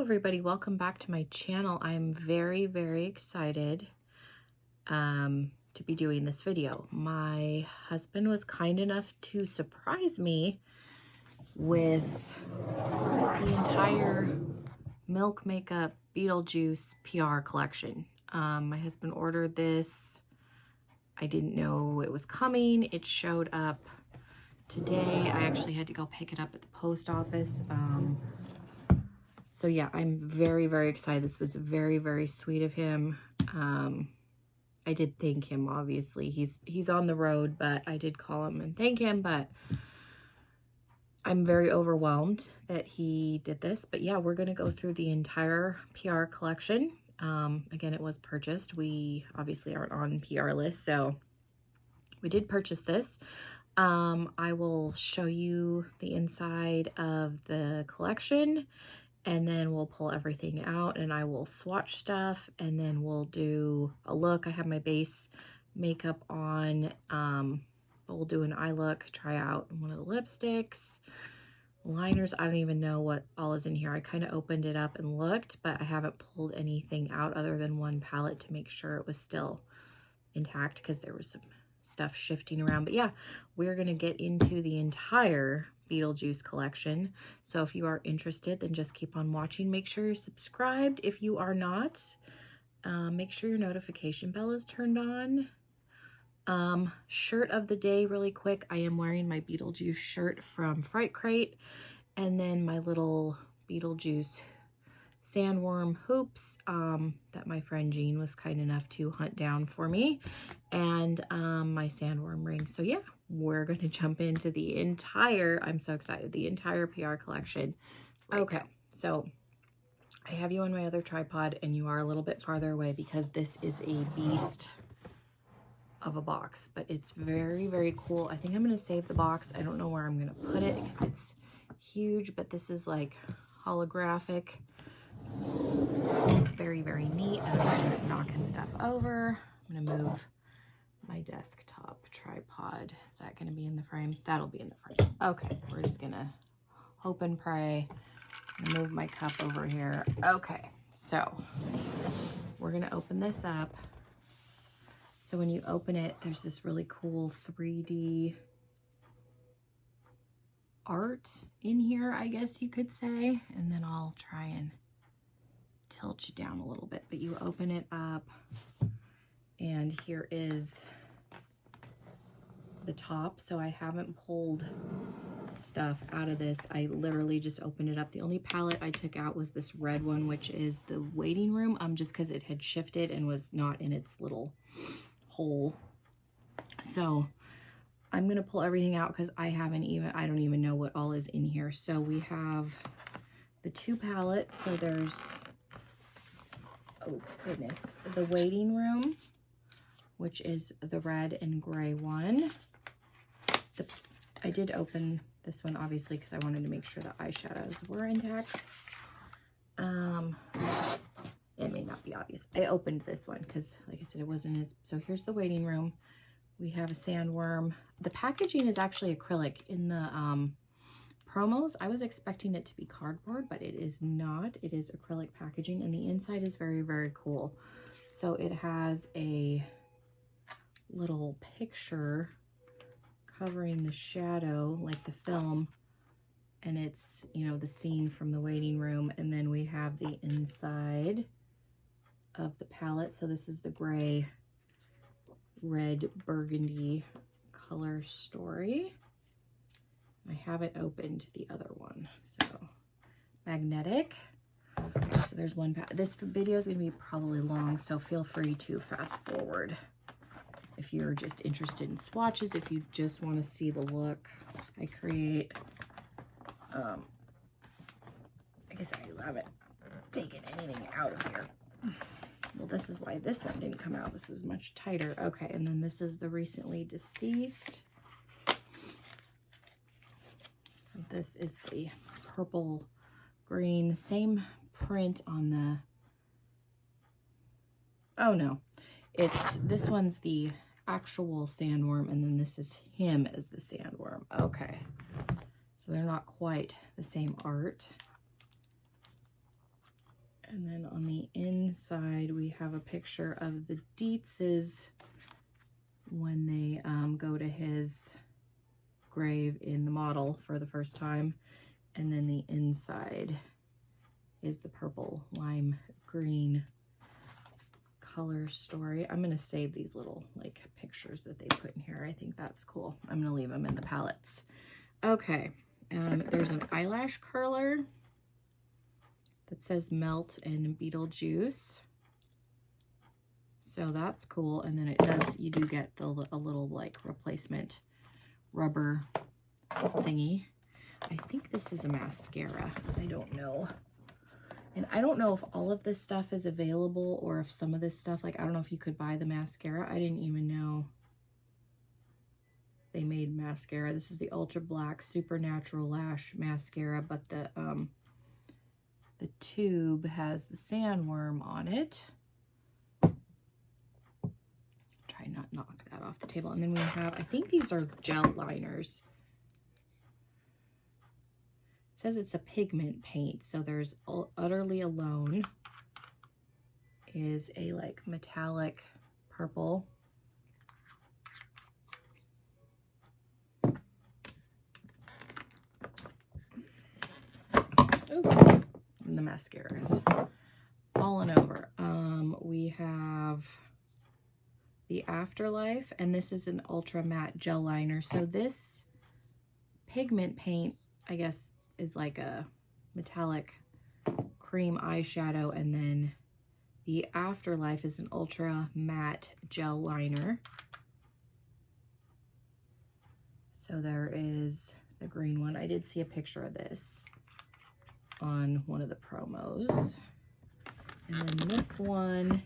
everybody, welcome back to my channel. I'm very excited to be doing this video. My husband was kind enough to surprise me with the entire Milk Makeup BeetleJuice PR collection. My husband ordered this. I didn't know it was coming. It showed up today. I actually had to go pick it up at the post office. So yeah, I'm very excited. This was very sweet of him. I did thank him, obviously. He's on the road, but I did call him and thank him, but I'm very overwhelmed that he did this. But yeah, we're going to go through the entire PR collection. Again, it was purchased. We obviously aren't on PR list, so we did purchase this. I will show you the inside of the collection, and then we'll pull everything out and I will swatch stuff, and then we'll do a look. I have my base makeup on, but we'll do an eye look, try out one of the lipsticks, liners. I don't even know what all is in here. I kind of opened it up and looked, but I haven't pulled anything out other than one palette to make sure it was still intact because there was some stuff shifting around. But yeah, we're going to get into the entire BeetleJuice collection. So if you are interested, then just keep on watching. Make sure you're subscribed. If you are not, make sure your notification bell is turned on. Shirt of the day really quick. I am wearing my BeetleJuice shirt from Fright, and then my little BeetleJuice sandworm hoops that my friend Jean was kind enough to hunt down for me, and my sandworm ring. So yeah, we're going to jump into the entire, I'm so excited, the entire PR collection. Okay, so I have you on my other tripod and you are a little bit farther away because this is a beast of a box, but it's very cool. I think I'm going to save the box. I don't know where I'm going to put it because it's huge, but this is like holographic. It's very neat. I'm not knocking stuff over. I'm going to move my desktop tripod. Is that going to be in the frame? That'll be in the frame. Okay, we're just going to hope and pray. Move my cup over here. Okay, so we're going to open this up. So when you open it, there's this really cool 3D art in here, I guess you could say. And then I'll try and tilt you down a little bit, but you open it up and here is the top. So I haven't pulled stuff out of this. I literally just opened it up. The only palette I took out was this red one, which is the waiting room, just because it had shifted and was not in its little hole. So I'm gonna pull everything out because I don't even know what all is in here. So we have the two palettes. So there's, oh goodness, the waiting room, which is the red and gray one. I did open this one obviously because I wanted to make sure the eyeshadows were intact. It may not be obvious. I opened this one because, like I said, it wasn't as. So here's the waiting room. We have a sandworm. The packaging is actually acrylic. In the promos, I was expecting it to be cardboard, but it is not. It is acrylic packaging, and the inside is very cool. So it has a little picture covering the shadow, like the film, and it's, you know, the scene from the waiting room. And then we have the inside of the palette. So this is the gray, red, burgundy color story. I haven't opened the other one. So magnetic. So there's one. This video is going to be probably long, so feel free to fast forward if you're just interested in swatches, if you just want to see the look I create. I guess I haven't taken anything out of here. Well, this is why this one didn't come out. This is much tighter. Okay, and then this is the recently deceased. So this is the purple green, same print on the, oh no, this one's the actual sandworm, and then this is him as the sandworm. Okay, so they're not quite the same art. And then on the inside, we have a picture of the Dietzes when they go to his grave in the model for the first time. And then the inside is the purple lime green color story. I'm gonna save these little like pictures that they put in here. I think that's cool. I'm gonna leave them in the palettes. Okay, there's an eyelash curler that says Melt and BeetleJuice. So that's cool. And then it does, you do get a little like replacement rubber thingy. I think this is a mascara. I don't know. And I don't know if all of this stuff is available or if some of this stuff, like, I don't know if you could buy the mascara. I didn't even know they made mascara. This is the Ultra Black Supernatural Lash Mascara, but the tube has the sandworm on it. Try not to knock that off the table. And then we have, I think these are gel liners. It says it's a pigment paint. So there's Utterly Alone is a like metallic purple. Ooh. And the mascara is fallen over. We have the Afterlife, and this is an ultra matte gel liner. So this pigment paint, I guess, is like a metallic cream eyeshadow, and then the Afterlife is an ultra matte gel liner. So there is the green one. I did see a picture of this on one of the promos. And then this one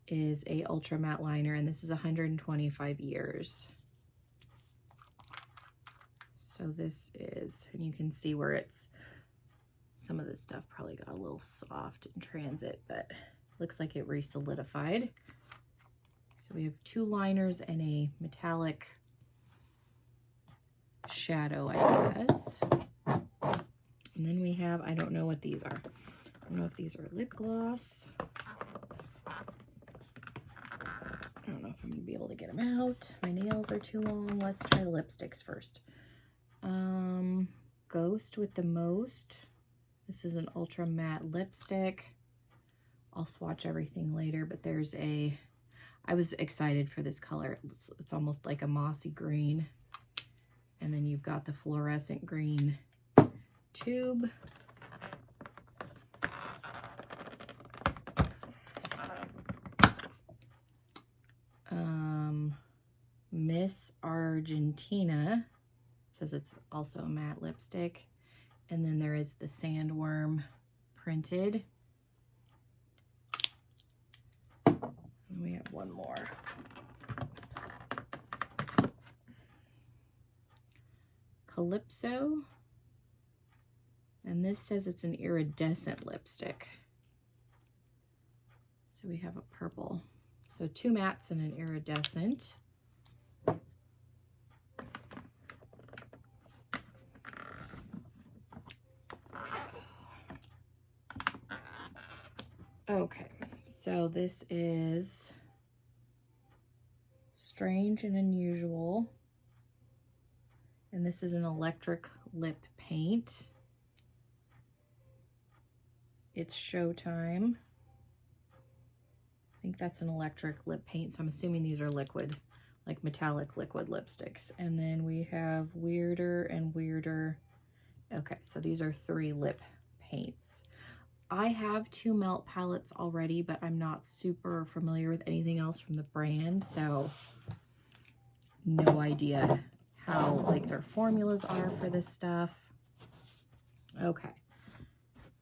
is a ultra matte liner, and this is 125 years. So this is, and you can see where it's, some of this stuff probably got a little soft in transit, but looks like it re-solidified. So we have two liners and a metallic shadow, I guess. And then we have, I don't know what these are. I don't know if these are lip gloss. I don't know if I'm gonna be able to get them out. My nails are too long. Let's try the lipsticks first. Ghost with the Most. This is an ultra matte lipstick. I'll swatch everything later, but there's a, I was excited for this color. It's almost like a mossy green. And then you've got the fluorescent green tube. Miss Argentina. It says it's also a matte lipstick. And then there is the sandworm printed. And we have one more. Calypso. And this says it's an iridescent lipstick. So we have a purple. So two mattes and an iridescent. Okay, so this is Strange and Unusual. And this is an electric lip paint. It's Showtime. I think that's an electric lip paint, so I'm assuming these are liquid, like metallic liquid lipsticks. And then we have Weirder and Weirder. Okay, so these are 3 lip paints. I have 2 melt palettes already, but I'm not super familiar with anything else from the brand, so no idea how like their formulas are for this stuff. Okay,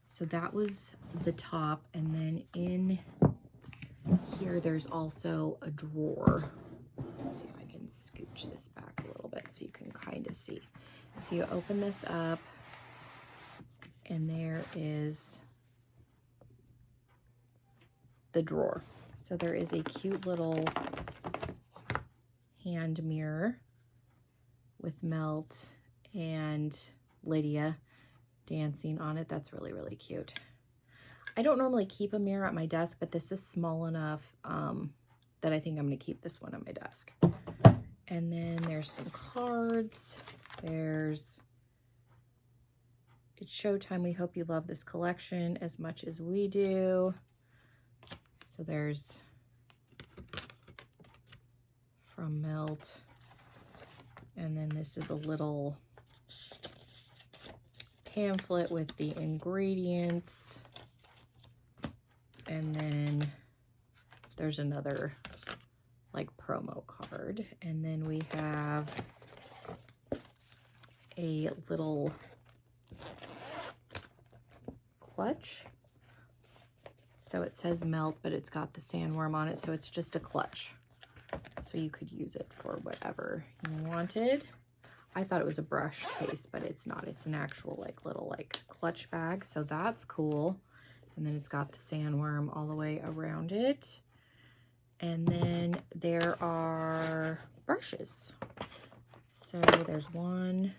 so that was the top, and then in here there's also a drawer. Let's see if I can scooch this back a little bit so you can kind of see. So you open this up, and there is the drawer. So there is a cute little hand mirror with Melt and Lydia dancing on it. That's really, really cute. I don't normally keep a mirror at my desk, but this is small enough that I think I'm going to keep this one on my desk. And then there's some cards. There's, it's showtime. We hope you love this collection as much as we do. So there's from Melt. And then this is a little pamphlet with the ingredients. And then there's another like promo card. And then we have a little clutch. So it says Melt, but it's got the sandworm on it. So it's just a clutch. So you could use it for whatever you wanted. I thought it was a brush case, but it's not. It's an actual like little like clutch bag. So that's cool. And then it's got the sandworm all the way around it. And then there are brushes. So there's 1,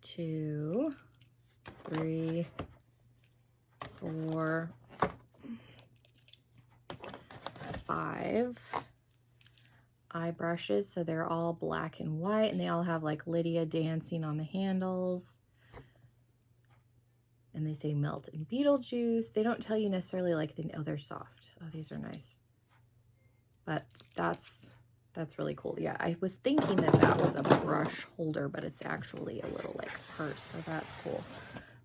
2, 3, 4, 5 eye brushes. So they're all black and white, and they all have like Lydia dancing on the handles. And they say Melt and BeetleJuice. They don't tell you necessarily like, oh, they're soft. Oh, these are nice. But that's really cool. Yeah, I was thinking that that was a brush holder, but it's actually a little like purse. So that's cool.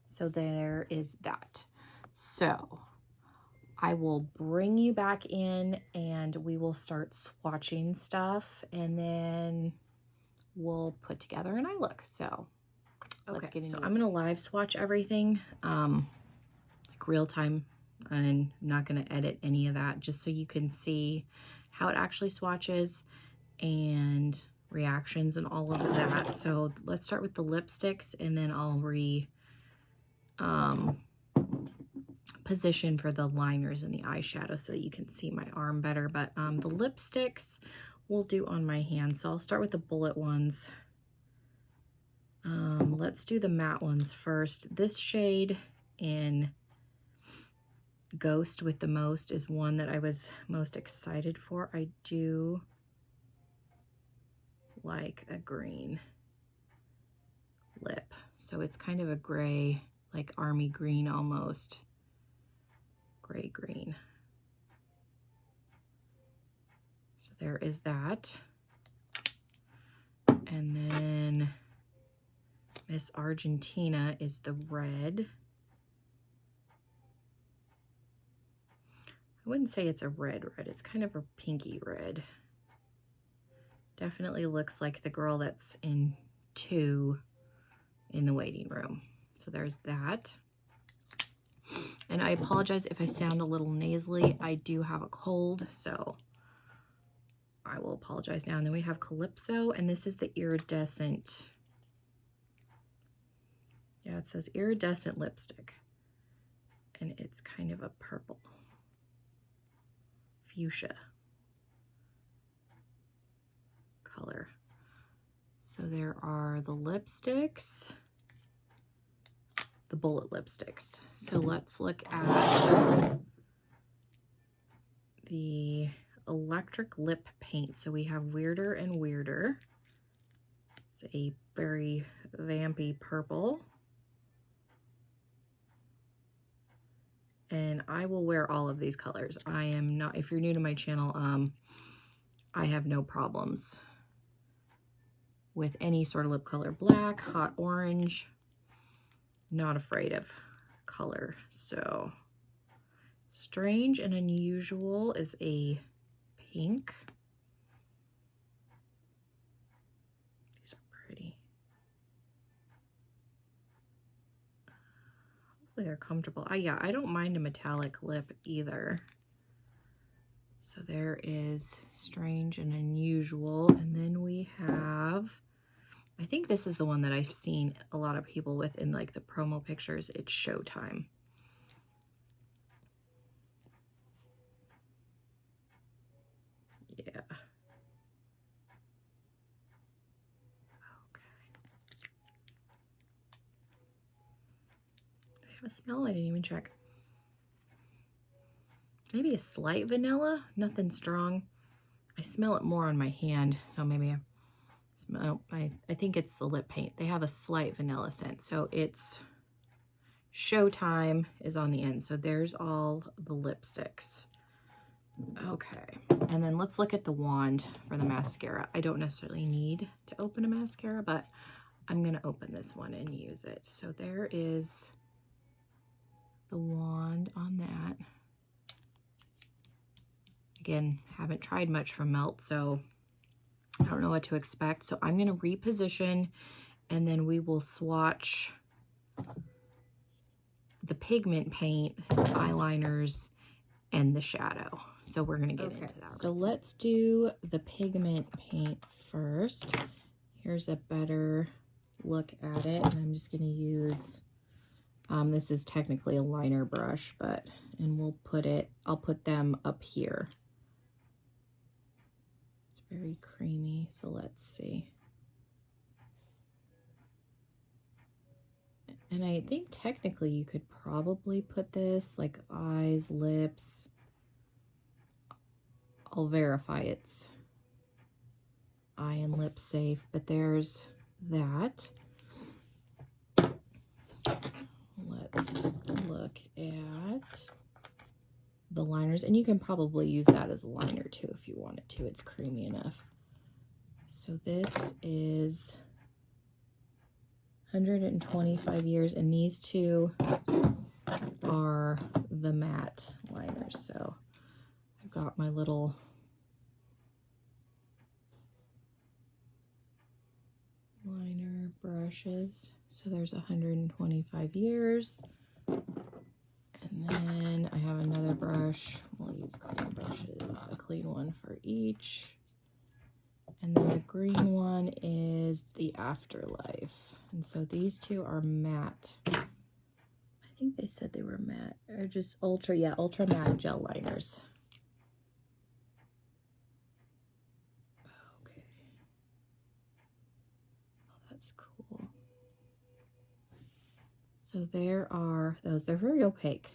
So there is that. So I will bring you back in and we will start swatching stuff, and then we'll put together an eye look. So let's get into it. I'm gonna live swatch everything, like real time. I'm not gonna edit any of that, just so you can see how it actually swatches and reactions and all of that. So let's start with the lipsticks, and then I'll position for the liners and the eyeshadow so you can see my arm better. But the lipsticks we'll do on my hand. So I'll start with the bullet ones. Let's do the matte ones first. This shade in Ghost with the Most is one that I was most excited for. I do like a green lip. So it's kind of a gray, like army green almost. Gray green. So there is that. And then Miss Argentina is the red. I wouldn't say it's a red, it's kind of a pinky red. Definitely looks like the girl that's in 2 in the waiting room. So there's that. And I apologize if I sound a little nasally. I do have a cold, so I will apologize now. And then we have Calypso, and this is the iridescent. Yeah, it says iridescent lipstick. And it's kind of a purple. Fuchsia color. So there are the lipsticks. The bullet lipsticks. So let's look at the electric lip paint. So we have Weirder and Weirder. It's a very vampy purple. And I will wear all of these colors. I am not, if you're new to my channel, I have no problems with any sort of lip color. Black, hot orange. Not afraid of color. So Strange and Unusual is a pink. These are pretty. Hopefully they're comfortable. Yeah, I don't mind a metallic lip either. So there is Strange and Unusual. And then we have, I think this is the one that I've seen a lot of people with in like the promo pictures. It's Showtime. Yeah. Okay. I have a smell. I didn't even check. maybe a slight vanilla, nothing strong. I smell it more on my hand, so maybe I smell, I think it's the lip paint. They have a slight vanilla scent, so it's Showtime is on the end. So there's all the lipsticks. Okay, and then let's look at the wand for the mascara. I don't necessarily need to open a mascara, but I'm gonna open this one and use it. So there is the wand on that. Again, haven't tried much from Melt, so I don't know what to expect. So I'm gonna reposition, and then we will swatch the pigment paint, eyeliners, and the shadow. So we're gonna get into that. So let's do the pigment paint first. Here's a better look at it, and I'm just gonna use, this is technically a liner brush, but, and I'll put them up here. It's very creamy, so let's see. And I think technically you could probably put this like eyes, lips. I'll verify it's eye and lip safe, but there's that. Let's look at the liners, and you can probably use that as a liner too if you wanted to. It's creamy enough. So this is 125 years, and these two are the matte liners. So I've got my little liner brushes. So there's 125 years. And then I have another brush. We'll use clean brushes, a clean one for each. And then the green one is the Afterlife. And so these two are matte. I think they said they were matte, or just ultra matte gel liners. Okay. Oh, that's cool. So there are those. They're very opaque.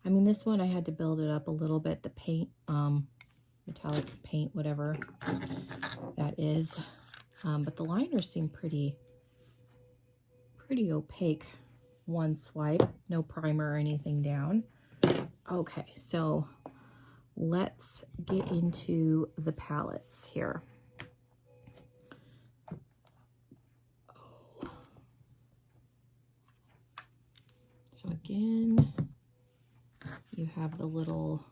I mean, this one I had to build it up a little bit. The paint, metallic paint, whatever that is. But the liners seem pretty opaque. One swipe, no primer or anything down. Okay, so let's get into the palettes here. So again, you have the little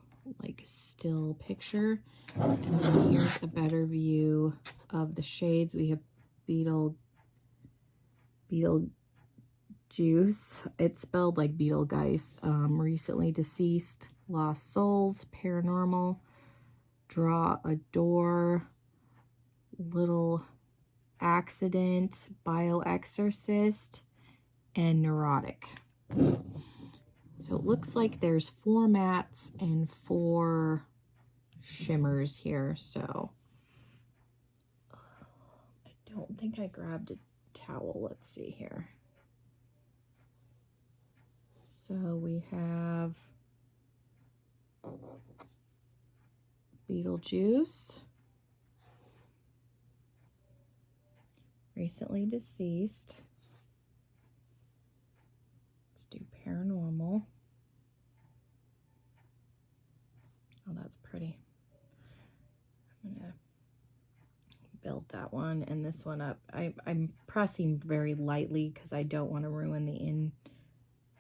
like still picture, and then here's a better view of the shades. We have BeetleJuice. It's spelled like BeetleJuice. Recently Deceased, Lost Souls, Paranormal, Draw a Door, Little Accident, Bioexorcist, and Neurotic. So it looks like there's 4 mattes and 4 shimmers here. So I don't think I grabbed a towel. Let's see here. So we have BeetleJuice, Recently Deceased. Let's do Paranormal. Oh, that's pretty. I'm gonna build that one and this one up. I'm pressing very lightly because I don't want to ruin the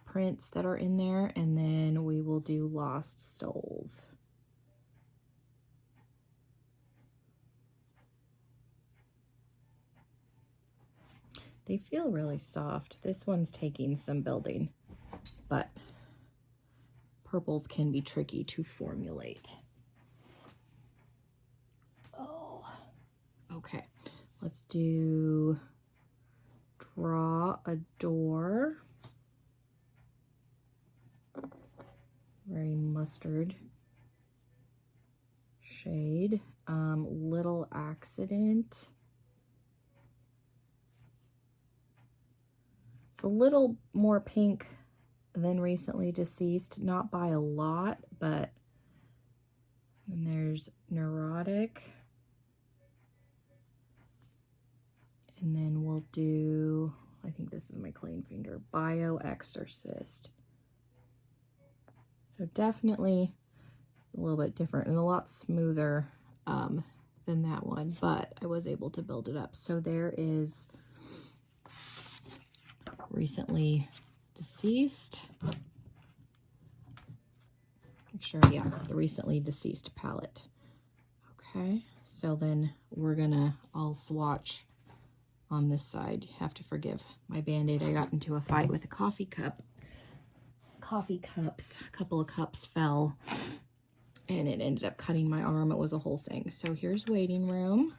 imprints that are in there. And then we will do Lost Souls. They feel really soft. This one's taking some building, but purples can be tricky to formulate. Oh, okay. Let's do Draw a Door. Very mustard shade. Little Accident. It's a little more pink than Recently Deceased, not by a lot, but And there's neurotic. And then we'll do, I think this is my clean finger, bio exorcist. So definitely a little bit different and a lot smoother than that one, but I was able to build it up. So there is recently deceased. Make sure, yeah, the recently deceased palette. Okay, so then I'll swatch on this side. You have to forgive my Band-Aid. I got into a fight with a coffee cup. Coffee cups, a couple of cups fell and it ended up cutting my arm. It was a whole thing. So here's waiting room.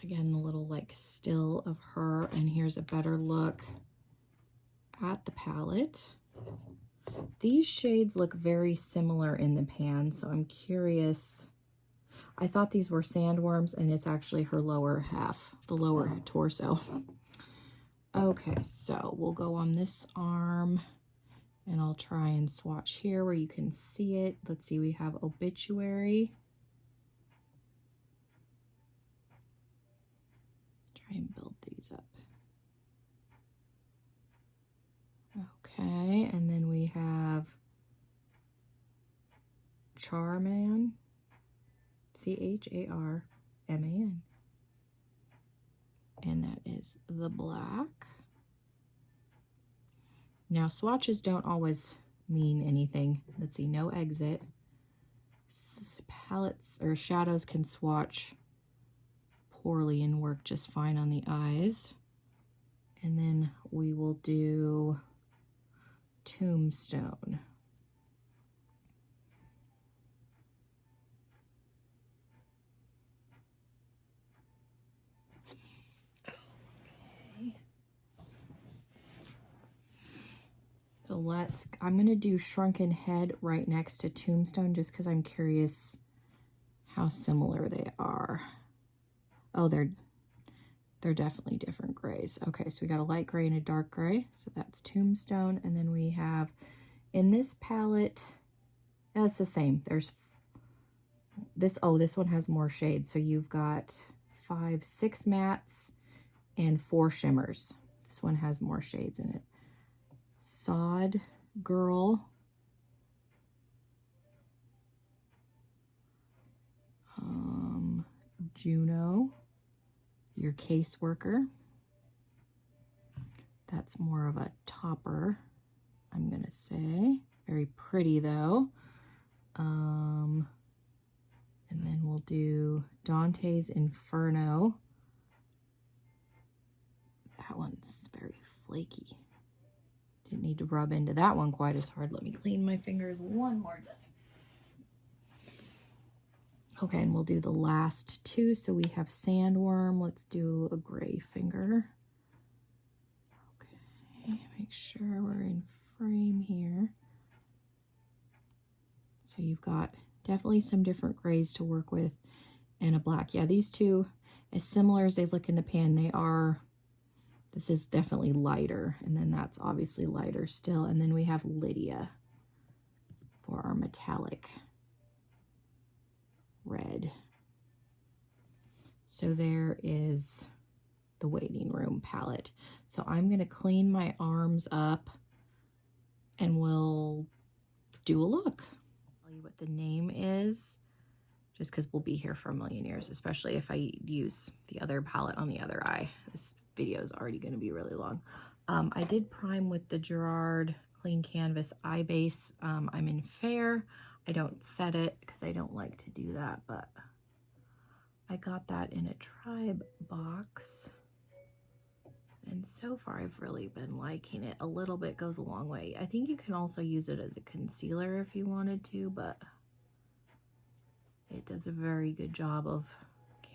Again, the little like still of her, and here's a better look at the palette. These shades look very similar in the pan, so I'm curious. I thought these were sandworms, and it's actually her lower half, the lower torso. Okay, so we'll go on this arm, and I'll try and swatch here where you can see it. Let's see, we have obituary. Try and build these up. Okay, and then we have Charman, Charman, and that is the black. Now swatches don't always mean anything. Let's see, no exit. Palettes or shadows can swatch poorly and work just fine on the eyes. And then we will do Tombstone. Okay. So I'm gonna do Shrunken Head right next to Tombstone just because I'm curious how similar they are. Oh, they're definitely different grays. Okay, so we got a light gray and a dark gray. So that's Tombstone. And then we have, in this palette, yeah, it's the same. There's this, oh, this one has more shades. So you've got 6 mattes and 4 shimmers. This one has more shades in it. Sod Girl. Juno. Your caseworker. That's more of a topper, I'm gonna say. Very pretty though. And then we'll do Dante's Inferno. That one's very flaky. Didn't need to rub into that one quite as hard. Let me clean my fingers one more time. Okay, and we'll do the last 2. So we have Sandworm. Let's do a gray finger. Okay, make sure we're in frame here. So you've got definitely some different grays to work with and a black. Yeah, these two, as similar as they look in the pan, they are, this is definitely lighter. And then that's obviously lighter still. And then we have Lydia for our metallic red. So there is the waiting room palette. So I'm going to clean my arms up and we'll do a look. I'll tell you what the name is, just because we'll be here for a million years, especially if I use the other palette on the other eye. This video is already going to be really long. I did prime with the Gerard Clean Canvas Eye Base. I'm in Fair. I don't set it because I don't like to do that, but I got that in a Tribe box. And so far I've really been liking it. A little bit goes a long way. I think you can also use it as a concealer if you wanted to, but it does a very good job of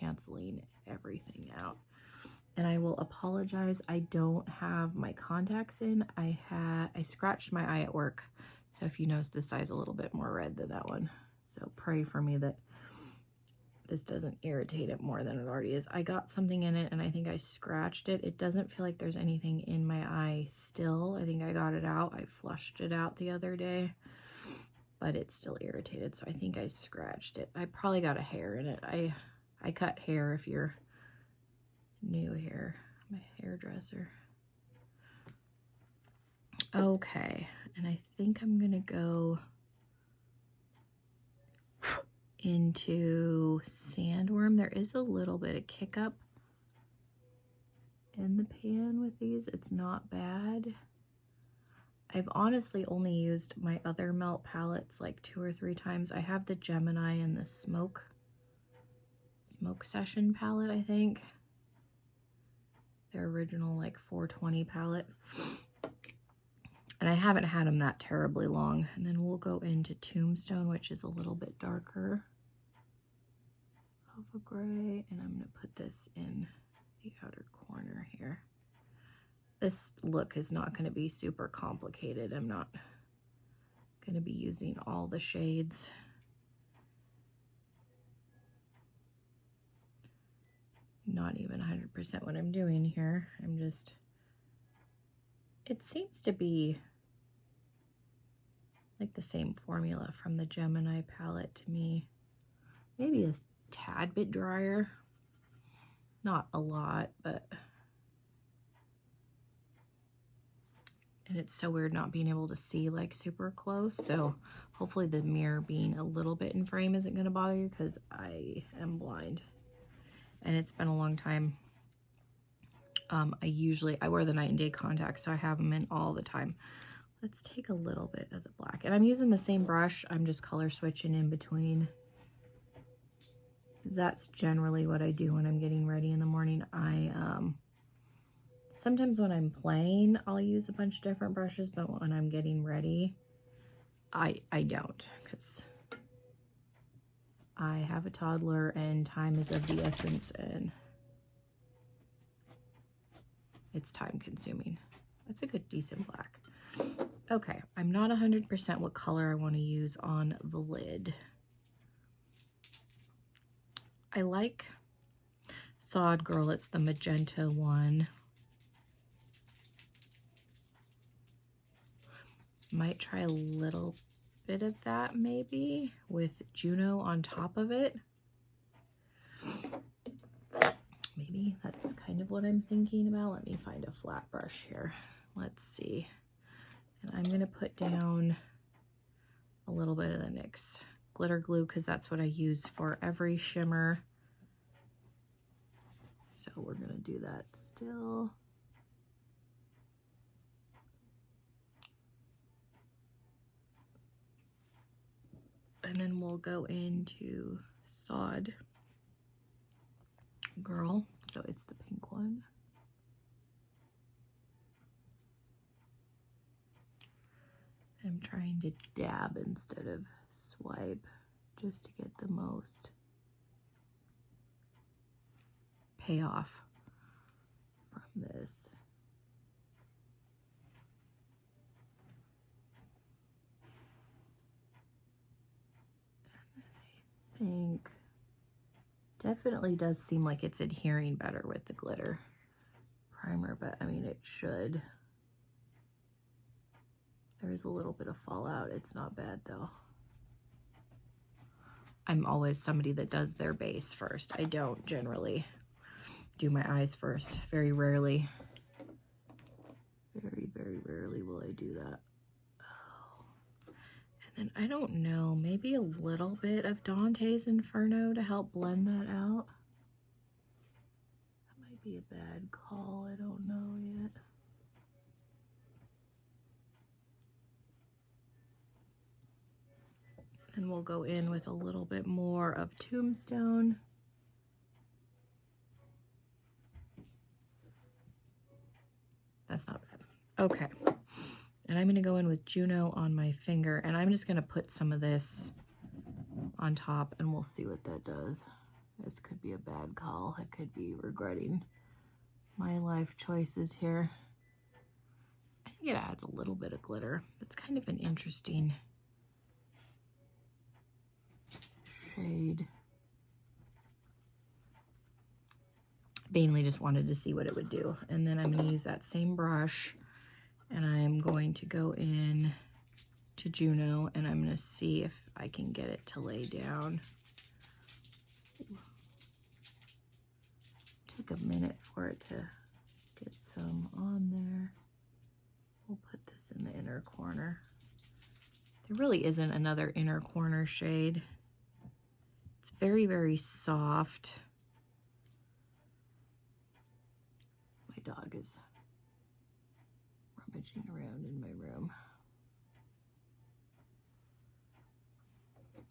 canceling everything out. And I will apologize, I don't have my contacts in. I scratched my eye at work. So if you notice, this eye's a little bit more red than that one. So pray for me that this doesn't irritate it more than it already is. I got something in it and I think I scratched it. It doesn't feel like there's anything in my eye still. I think I got it out. I flushed it out the other day. but it's still irritated, so I think I scratched it. I probably got a hair in it. I cut hair if you're new here. I'm a hairdresser. Okay, and I think I'm gonna go into Sandworm. There is a little bit of kick up in the pan with these. It's not bad. I've honestly only used my other melt palettes like 2 or 3 times. I have the Gemini and the Smoke Session palette, I think. Their original like 420 palette. And I haven't had them that terribly long. And then we'll go into Tombstone, which is a little bit darker of a gray. And I'm going to put this in the outer corner here. This look is not going to be super complicated. I'm not going to be using all the shades. Not even 100% what I'm doing here. I'm just, it seems to be like the same formula from the Gemini palette to me. Maybe a tad bit drier. Not a lot, but... And it's so weird not being able to see like super close. So hopefully the mirror being a little bit in frame isn't going to bother you, because I am blind. And it's been a long time. I wear the night and day contacts, so I have them in all the time. Let's take a little bit of the black. And I'm using the same brush. I'm just color switching in between. That's generally what I do when I'm getting ready in the morning. Sometimes when I'm playing, I'll use a bunch of different brushes, but when I'm getting ready, I don't, because I have a toddler and time is of the essence, and it's time consuming. That's a good, decent black. Okay, I'm not 100% what color I want to use on the lid. I like Sod Girl, it's the magenta one. Might try a little bit of that maybe with Juno on top of it. Maybe that's kind of what I'm thinking about. Let me find a flat brush here. Let's see. And I'm going to put down a little bit of the NYX glitter glue, because that's what I use for every shimmer. So we're going to do that still. And then we'll go into Sod Girl. So it's the pink one. I'm trying to dab instead of swipe, just to get the most payoff from this. Think definitely does seem like it's adhering better with the glitter primer, but I mean, it should. There's a little bit of fallout. It's not bad though. I'm always somebody that does their base first. I don't generally do my eyes first. Very rarely. Very, very rarely will I do that. And I don't know, maybe a little bit of Dante's Inferno to help blend that out. That might be a bad call, I don't know yet. And we'll go in with a little bit more of Tombstone. That's not bad. Okay. And I'm going to go in with Juno on my finger, and I'm just going to put some of this on top, and we'll see what that does. This could be a bad call. I could be regretting my life choices here. I think it adds a little bit of glitter. It's kind of an interesting shade. Mainly just wanted to see what it would do. And then I'm going to use that same brush, and I'm going to go in to Juno, and I'm gonna see if I can get it to lay down. Took a minute for it to get some on there. We'll put this in the inner corner. There really isn't another inner corner shade. It's very, very soft. My dog is rummaging around in my room.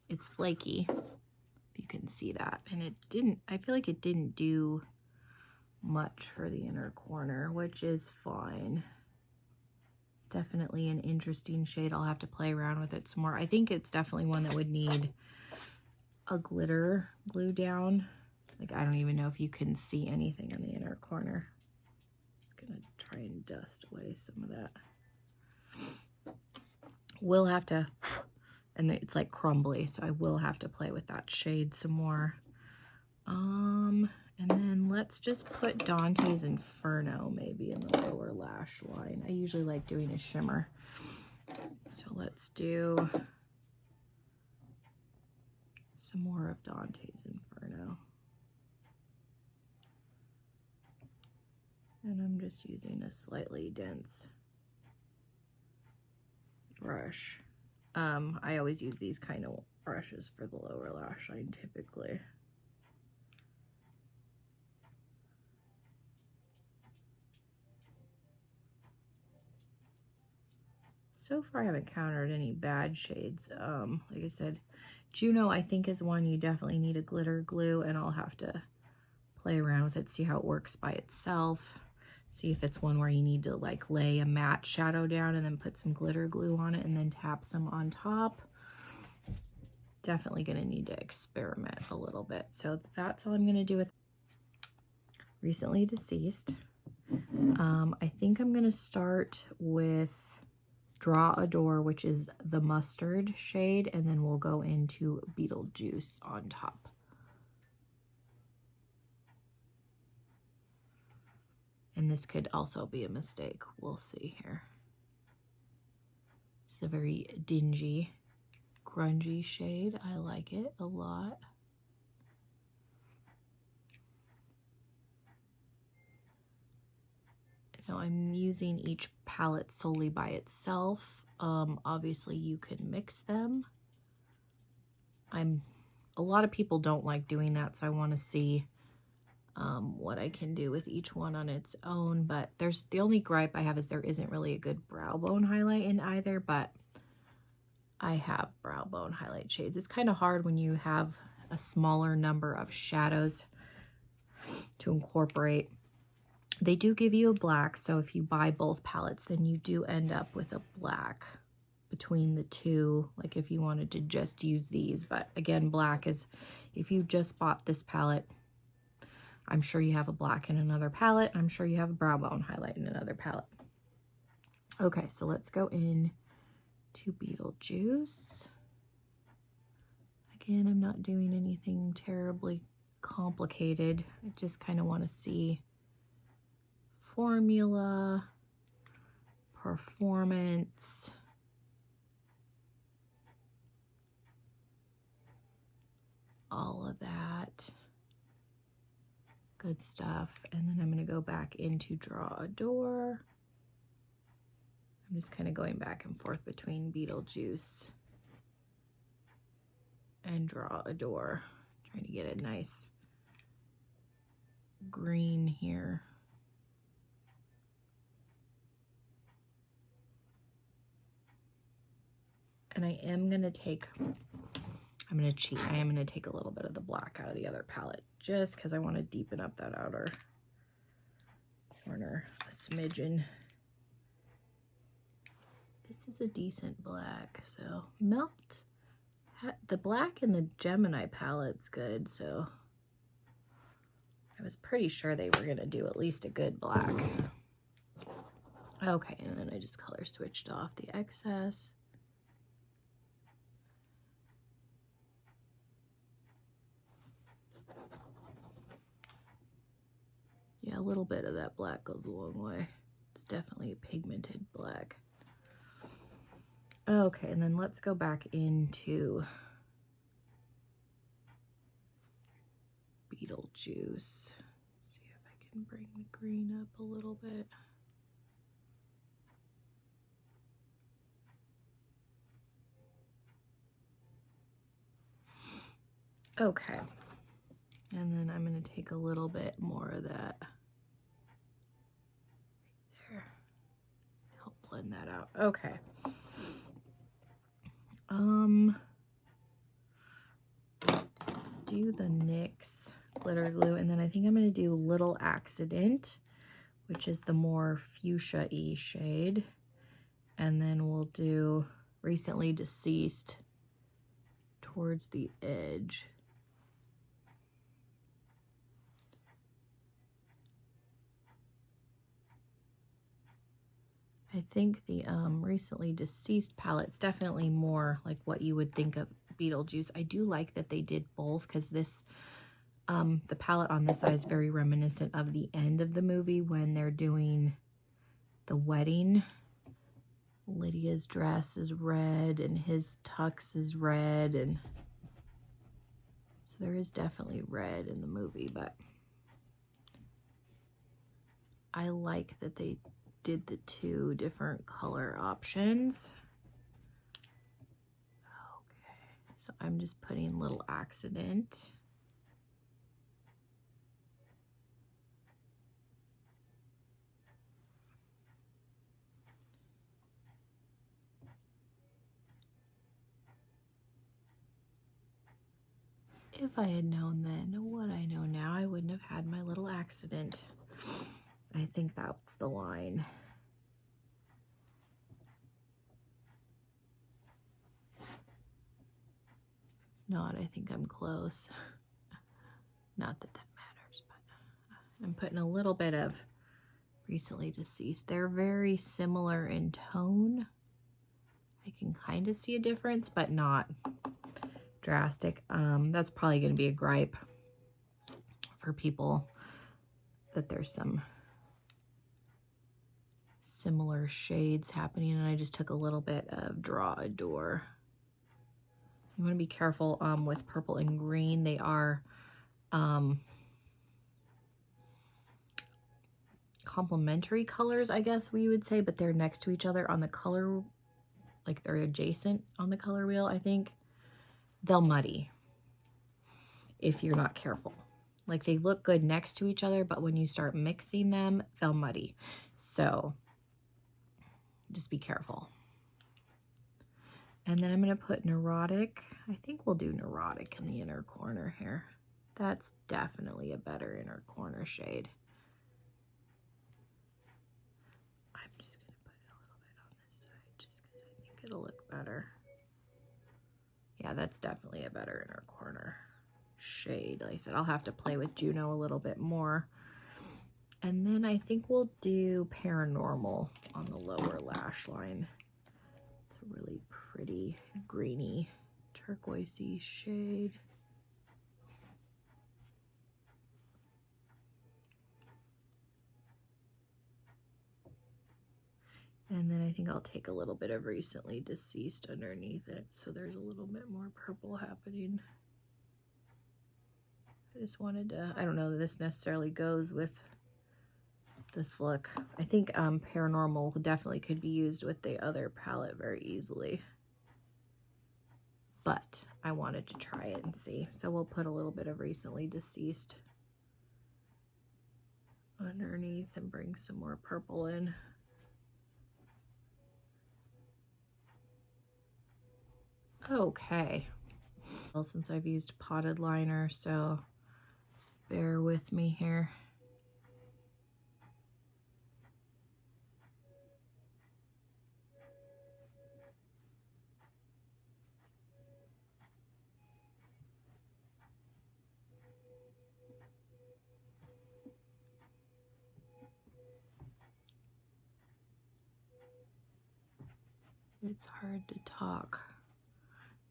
It's flaky, if you can see that. And I feel like it didn't do much for the inner corner, which is fine. It's definitely an interesting shade. I'll have to play around with it some more. I think it's definitely one that would need a glitter glue down. Like, I don't even know if you can see anything in the inner corner. Just gonna try and dust away some of that. We'll have to, and it's like crumbly, so I will have to play with that shade some more. And then let's just put Dante's Inferno maybe in the lower lash line. I usually like doing a shimmer. So let's do some more of Dante's Inferno. And I'm just using a slightly dense brush. I always use these kind of brushes for the lower lash line typically. So far I haven't encountered any bad shades. Like I said, Juno I think is one you definitely need a glitter glue, and I'll have to play around with it, see how it works by itself. See if it's one where you need to like lay a matte shadow down and then put some glitter glue on it and then tap some on top. Definitely gonna need to experiment a little bit. So that's all I'm gonna do with Recently Deceased. I think I'm gonna start with Draw a Door, which is the mustard shade, and then we'll go into BeetleJuice on top. And this could also be a mistake. We'll see here. It's a very dingy, grungy shade. I like it a lot. Now I'm using each palette solely by itself. Obviously you can mix them. A lot of people don't like doing that, so I want to see what I can do with each one on its own. But the only gripe I have is there isn't really a good brow bone highlight in either, but I have brow bone highlight shades. It's kind of hard when you have a smaller number of shadows to incorporate. They do give you a black, so if you buy both palettes, then you do end up with a black between the two, like if you wanted to just use these. But again, black is, if you just bought this palette, I'm sure you have a black in another palette. I'm sure you have a brow bone highlight in another palette. Okay, so let's go in to BeetleJuice. Again, I'm not doing anything terribly complicated. I just kind of want to see formula, performance, all of that good stuff. And then I'm going to go back into Draw a Door. I'm just kind of going back and forth between BeetleJuice and Draw a Door, trying to get a nice green here. And I am going to take, I'm going to cheat. I am going to take a little bit of the black out of the other palette just because I want to deepen up that outer corner a smidgen. This is a decent black, so melt. The black in the Gemini palette's good, so I was pretty sure they were going to do at least a good black. Okay, and then I just color switched off the excess. Yeah, a little bit of that black goes a long way. It's definitely a pigmented black. Okay, and then let's go back into BeetleJuice. See if I can bring the green up a little bit. Okay, and then I'm going to take a little bit more of that right there. Help blend that out. Okay. Let's do the NYX glitter glue, and then I think I'm going to do Little Accident, which is the more fuchsia-y shade, and then we'll do Recently Deceased towards the edge. I think the Recently Deceased palette's definitely more like what you would think of BeetleJuice. I do like that they did both, because this the palette on this side is very reminiscent of the end of the movie when they're doing the wedding. Lydia's dress is red and his tux is red, and so there is definitely red in the movie, but I like that they did the two different color options. Okay, so I'm just putting Little Accident. If I had known then what I know now, I wouldn't have had my little accident. I think that's the line. Not, I think I'm close. Not that that matters, but I'm putting a little bit of Recently Deceased. They're very similar in tone. I can kind of see a difference, but not drastic. That's probably going to be a gripe for people, that there's some similar shades happening, and I just took a little bit of Draw a Door. You want to be careful with purple and green. They are complementary colors, I guess we would say, but they're next to each other on the color, like they're adjacent on the color wheel, I think. They'll muddy if you're not careful. Like, they look good next to each other, but when you start mixing them, they'll muddy. So just be careful. And then I'm going to put Neurotic. I think we'll do Neurotic in the inner corner here. That's definitely a better inner corner shade. I'm just going to put it a little bit on this side just because I think it'll look better. Yeah, that's definitely a better inner corner shade. Like I said, I'll have to play with Juno a little bit more. And then I think we'll do Paranormal on the lower lash line. It's a really pretty greeny turquoisey shade. And then I think I'll take a little bit of Recently Deceased underneath it, so there's a little bit more purple happening. I just wanted to, I don't know that this necessarily goes with this look. I think Paranormal definitely could be used with the other palette very easily, but I wanted to try it and see. So we'll put a little bit of Recently Deceased underneath and bring some more purple in. Okay, well, since I've used potted liner, so bear with me here. It's hard to talk.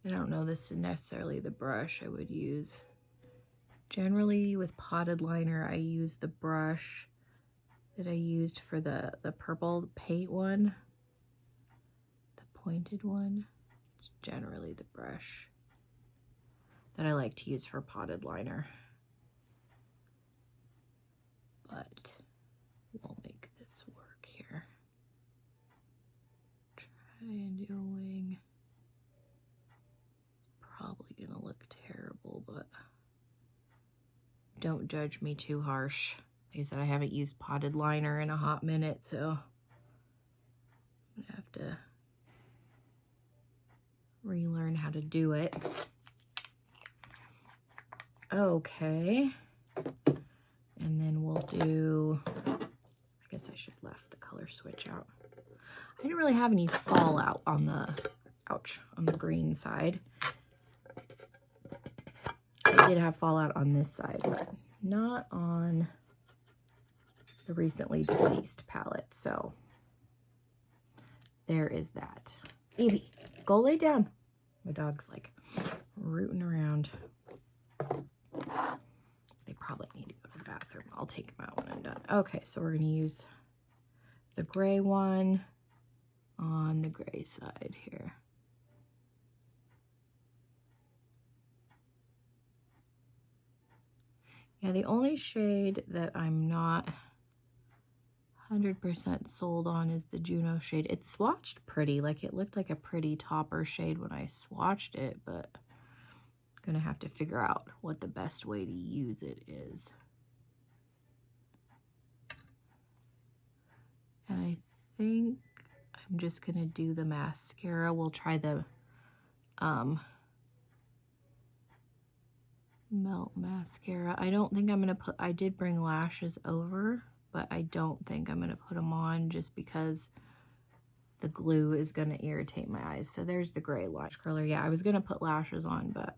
I don't know this is necessarily the brush I would use. Generally with potted liner, I use the brush that I used for the purple paint one. the pointed one. It's generally the brush that I like to use for potted liner. But we'll make this work here. Try and do a wing. It's probably gonna look terrible, but don't judge me too harsh. Like I said, I haven't used potted liner in a hot minute, so I'm gonna have to relearn how to do it. Okay. And then we'll do, I guess I should have left the color switch out. I didn't really have any fallout on the, on the green side. I did have fallout on this side, but not on the recently deceased palette. So there is that. Evie, go lay down. My dog's like rooting around. They probably need to go to the bathroom. I'll take them out when I'm done. Okay, so we're gonna use the gray one on the gray side here. Yeah, the only shade that I'm not 100% sold on is the Juno shade. It swatched pretty, like it looked like a pretty topper shade when I swatched it, but I'm gonna have to figure out what the best way to use it is. And I think I'm just gonna do the mascara. We'll try the melt mascara. I don't think I'm gonna put, I did bring lashes over, but I don't think I'm gonna put them on just because the glue is gonna irritate my eyes. So there's the gray lash curler. Yeah, I was gonna put lashes on, but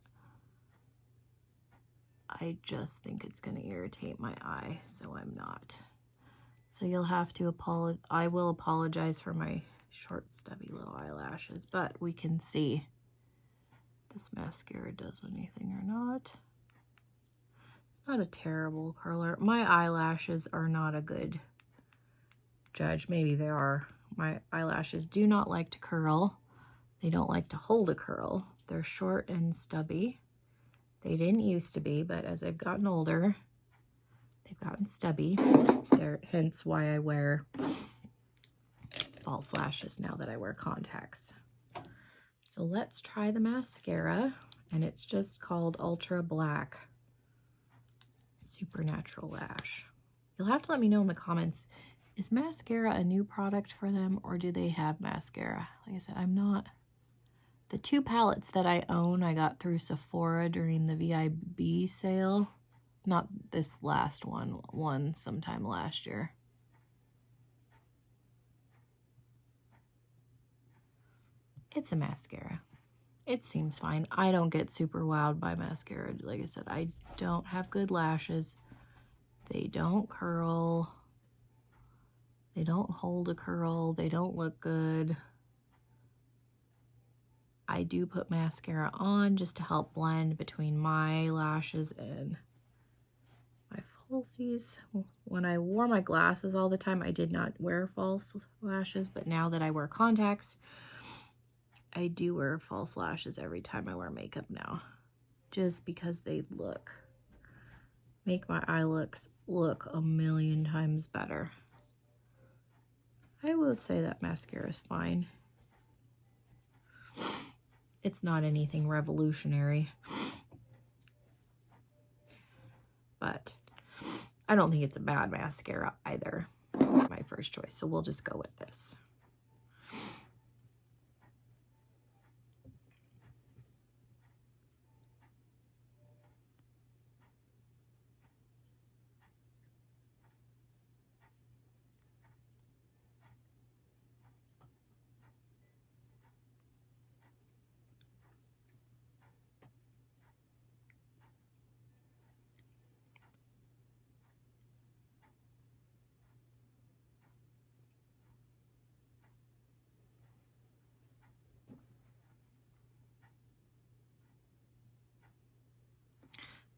I just think it's gonna irritate my eye, so I'm not. So you'll have to apologize. I will apologize for my short, stubby little eyelashes, but we can see if this mascara does anything or not. It's not a terrible curler. My eyelashes are not a good judge. Maybe they are. My eyelashes do not like to curl. They don't like to hold a curl. They're short and stubby. They didn't used to be, but as I've gotten older, they've gotten stubby. They're hence why I wear false lashes now that I wear contacts. So let's try the mascara, and it's just called Ultra Black Supernatural Lash. You'll have to let me know in the comments, is mascara a new product for them, or do they have mascara? Like I said, I'm not. The two palettes that I own, I got through Sephora during the VIB sale. Not this last one sometime last year. It's a mascara. It seems fine. I don't get super wowed by mascara. Like I said, I don't have good lashes. They don't curl. They don't hold a curl. They don't look good. I do put mascara on just to help blend between my lashes and my falsies. When I wore my glasses all the time, I did not wear false lashes, but now that I wear contacts, I do wear false lashes every time I wear makeup now, just because they make my eye look a million times better. I would say that mascara is fine. It's not anything revolutionary, but I don't think it's a bad mascara either. My first choice, so we'll just go with this.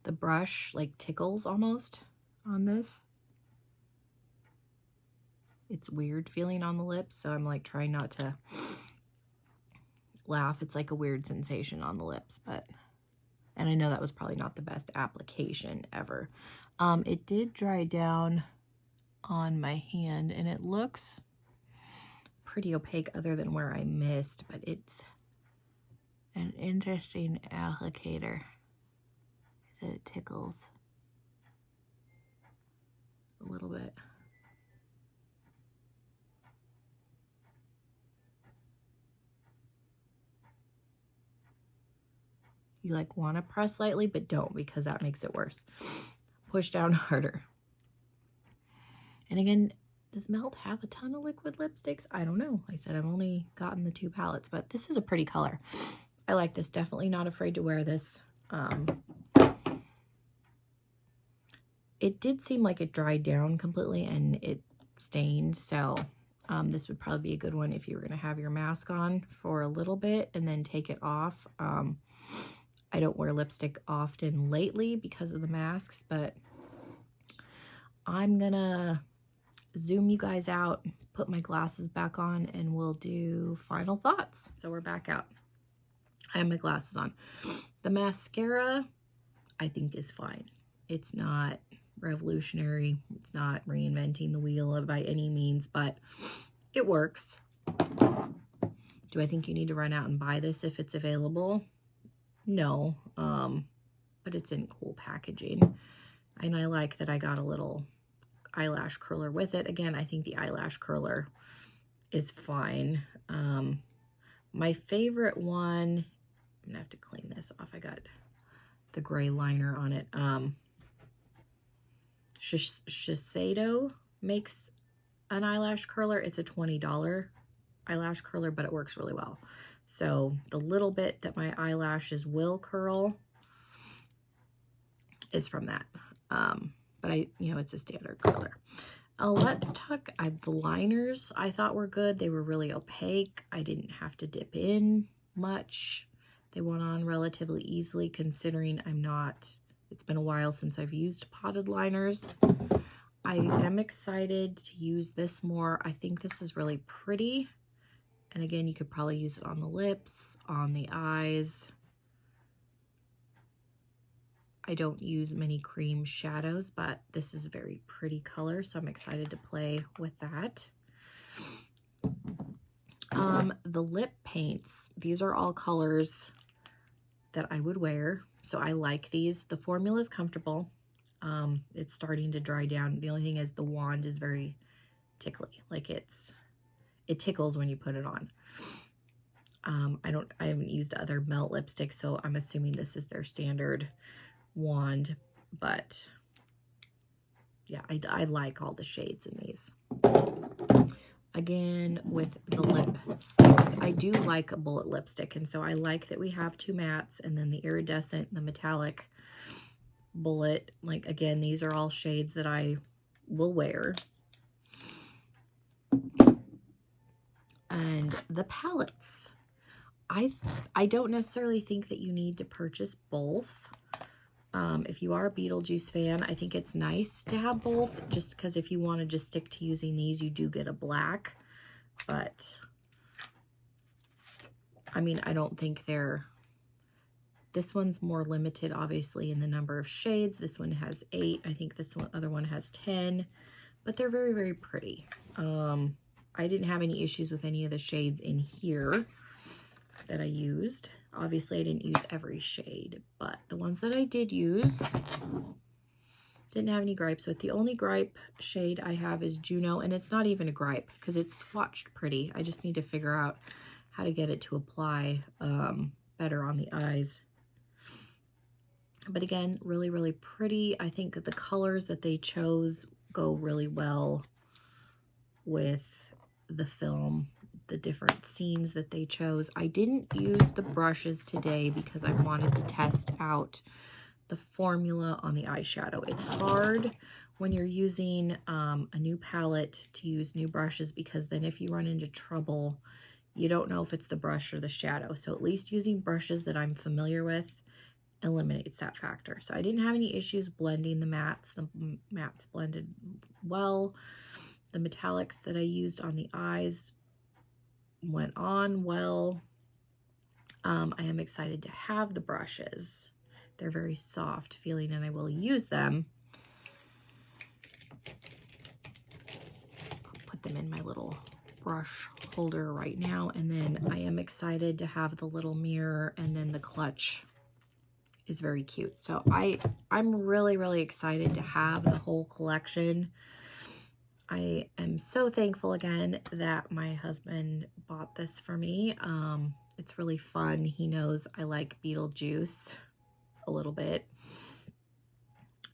The brush like tickles almost on this. It's weird feeling on the lips, so I'm like trying not to laugh. It's like a weird sensation on the lips, but, and I know that was probably not the best application ever. It did dry down on my hand and it looks pretty opaque other than where I missed, but it's an interesting applicator. It tickles a little bit. You like want to press lightly, but don't, because that makes it worse. Push down harder. And again, does Melt have a ton of liquid lipsticks? I don't know. I said I've only gotten the 2 palettes, but this is a pretty color. I like this. Definitely not afraid to wear this. It did seem like it dried down completely and it stained, so this would probably be a good one if you were going to have your mask on for a little bit and then take it off. I don't wear lipstick often lately because of the masks, but I'm gonna zoom you guys out, put my glasses back on, and we'll do final thoughts. So we're back out. I have my glasses on. The mascara, I think, is fine. It's not revolutionary. It's not reinventing the wheel by any means, but it works. Do I think you need to run out and buy this if it's available? No, but it's in cool packaging. And I like that I got a little eyelash curler with it. Again, I think the eyelash curler is fine. My favorite one, I'm gonna have to clean this off. I got the gray liner on it. Shiseido makes an eyelash curler. It's a $20 eyelash curler, but it works really well. So the little bit that my eyelashes will curl is from that. But it's a standard curler. Let's talk, the liners I thought were good. They were really opaque. I didn't have to dip in much. They went on relatively easily considering it's been a while since I've used potted liners. I am excited to use this more. I think this is really pretty. And again, you could probably use it on the lips, on the eyes. I don't use many cream shadows, but this is a very pretty color, so I'm excited to play with that. The lip paints, these are all colors that I would wear, so I like these. The formula is comfortable. It's starting to dry down. The only thing is the wand is very tickly, like it tickles when you put it on. I haven't used other Melt lipsticks, so I'm assuming this is their standard wand, but yeah, I like all the shades in these. Again, with the lipsticks, I do like a bullet lipstick, and so I like that we have 2 mattes and then the iridescent, the metallic bullet. Like, again, these are all shades that I will wear. And the palettes, I don't necessarily think that you need to purchase both. If you are a BeetleJuice fan, I think it's nice to have both, just because if you want to just stick to using these, you do get a black. But I mean, I don't think this one's more limited, obviously, in the number of shades. This one has 8. I think this other one has 10, but they're very, very pretty. I didn't have any issues with any of the shades in here that I used. Obviously, I didn't use every shade, but the ones that I did use, didn't have any gripes with. The only gripe shade I have is Juno, and it's not even a gripe because it's swatched pretty. I just need to figure out how to get it to apply better on the eyes. But again, really, really pretty. I think that the colors that they chose go really well with the film, the different scenes that they chose. I didn't use the brushes today because I wanted to test out the formula on the eyeshadow. It's hard when you're using a new palette to use new brushes, because then if you run into trouble, you don't know if it's the brush or the shadow. So at least using brushes that I'm familiar with eliminates that factor. So I didn't have any issues blending the mattes. The mattes blended well. The metallics that I used on the eyes went on well. I am excited to have the brushes. They're very soft feeling and I will use them. I'll put them in my little brush holder right now. And then I am excited to have the little mirror, and then the clutch is very cute. So I'm really, really excited to have the whole collection. I am so thankful again that my husband bought this for me. It's really fun. He knows I like BeetleJuice a little bit.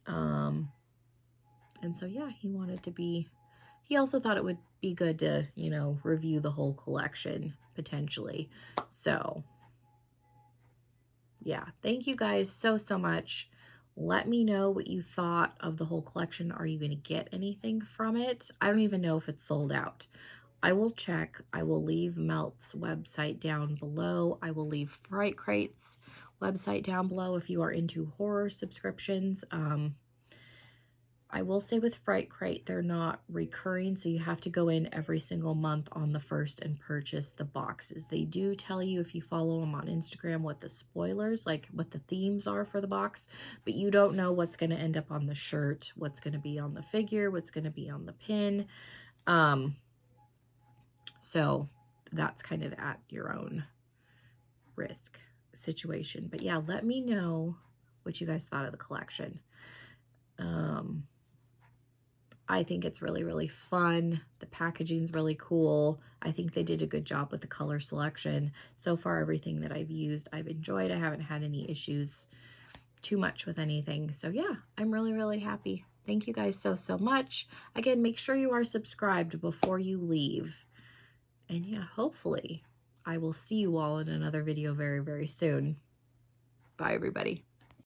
And so yeah, he also thought it would be good to, you know, review the whole collection potentially. So yeah, thank you guys so much. Let me know what you thought of the whole collection. Are you going to get anything from it? I don't even know if it's sold out. I will check. I will leave Melt's website down below. I will leave Fright Crate's website down below if you are into horror subscriptions. I will say with Fright Crate, they're not recurring, so you have to go in every single month on the 1st and purchase the boxes. They do tell you, if you follow them on Instagram, what the spoilers, like what the themes are for the box, but you don't know what's going to end up on the shirt, what's going to be on the figure, what's going to be on the pin. So that's kind of at your own risk situation. But yeah, let me know what you guys thought of the collection. I think it's really, really fun. The packaging's really cool. I think they did a good job with the color selection. So far, everything that I've used, I've enjoyed. I haven't had any issues too much with anything. So yeah, I'm really, really happy. Thank you guys so much. Again, make sure you are subscribed before you leave. And yeah, hopefully I will see you all in another video very, very soon. Bye, everybody.